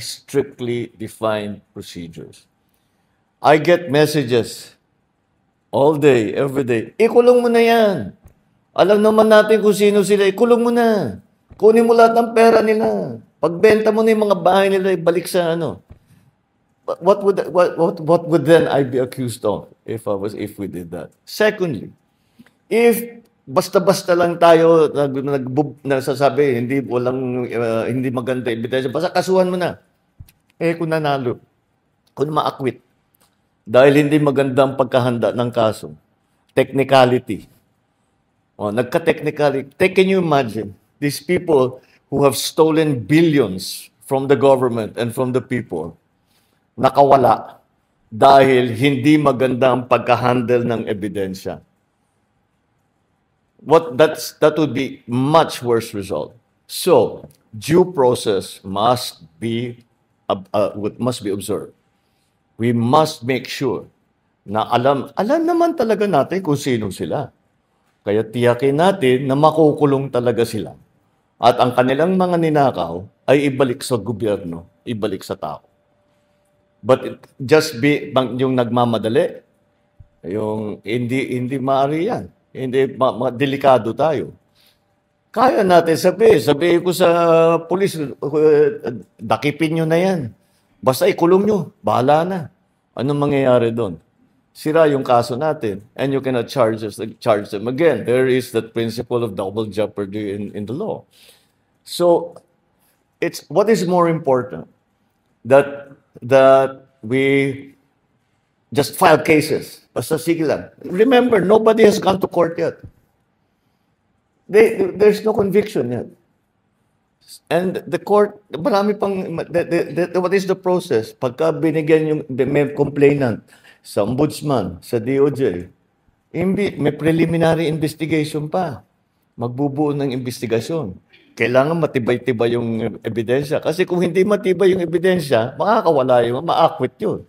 strictly defined procedures. I get messages all day, every day. Ikulong mo na yan. Alam naman natin kung sino sila. Ikulong mo na. Kunin mo lahat ng pera nila. Pagbenta mo na yung mga bahay nila, ibalik sa ano. What would then I be accused of if we did that? Secondly, if basta-basta lang tayo nagsasabi hindi maganda ebidensya, basta kasuhan mo na. Kung nanalo, kung maakwit, dahil hindi magandang pagkahanda ng kaso, technicality. Nagka-technicality. Can you imagine these people who have stolen billions from the government and from the people, nakawala dahil hindi magandang pagka-handle ng ebidensya? That would be much worse result. So, due process must be observed. We must make sure na alam naman talaga natin kung sino sila. Kaya tiyakin natin na makukulong talaga sila. At ang kanilang mga ninakaw ay ibalik sa gobyerno, ibalik sa tao. But yung nagmamadali, yung hindi maaari yan. Hindi delikado tayo. Kaya natin sabihin ko sa pulis, dakipin nyo na yan. Basta ikulong nyo, bahala na. Anong mangyayari doon? Sira yung kaso natin, and you cannot charge them again. There is that principle of double jeopardy in the law. So, what is more important? That we just file cases. Basta sige lang. Remember, nobody has gone to court yet. There's no conviction yet. And the court, marami pang, what is the process? Pagka binigyan yung may complainant sa ombudsman, sa DOJ, may preliminary investigation pa. Magbubuo ng investigasyon. Kailangan matibay-tibay yung ebidensya. Kasi kung hindi matibay yung ebidensya, makakawala yun, maakwit yun.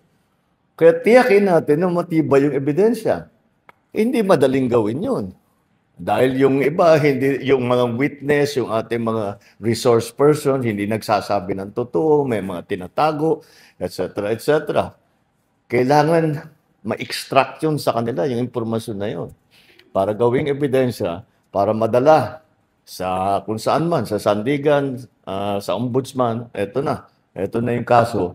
Kaya tiyakin natin na matibay yung ebidensya. Hindi madaling gawin yun. Dahil yung iba, yung mga witness, yung ating mga resource person, hindi nagsasabi ng totoo, may mga tinatago, etc., etc. Kailangan ma-extract yun sa kanila, yung impormasyon na yun. Para gawing ebidensya, para madala sa kung saan man, sa sandigan, sa ombudsman, eto na yung kaso.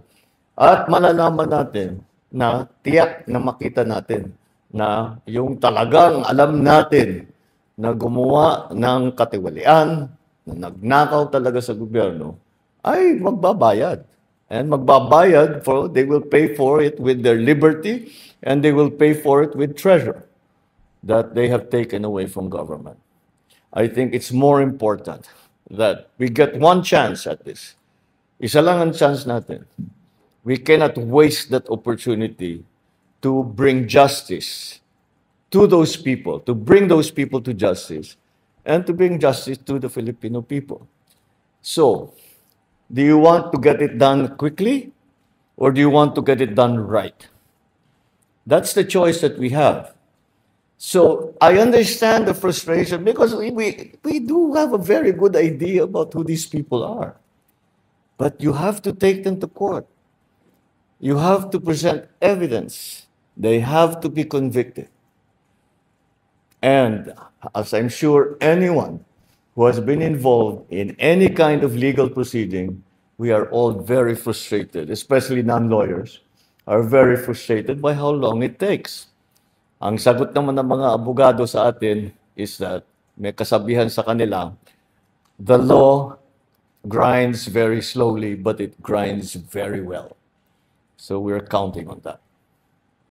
At malalaman natin na tiyak na makita natin na yung talagang alam natin na gumawa ng katiwalian, na nagnakaw talaga sa gobyerno, ay magbabayad. And magbabayad they will pay for it with their liberty, and they will pay for it with treasure that they have taken away from government. I think it's more important that we get one chance at this. Isa lang ang chance natin. We cannot waste that opportunity to bring justice to those people, to bring those people to justice, and to bring justice to the Filipino people. So, do you want to get it done quickly, or do you want to get it done right? That's the choice that we have. So, I understand the frustration because we do have a very good idea about who these people are. But you have to take them to court. You have to present evidence. They have to be convicted. And as I'm sure anyone who has been involved in any kind of legal proceeding, we are all very frustrated, especially non-lawyers, are very frustrated by how long it takes. Ang sagot naman ng mga abogado sa atin is that may kasabihan sa kanila, the law grinds very slowly, but it grinds very well. So we're counting on that.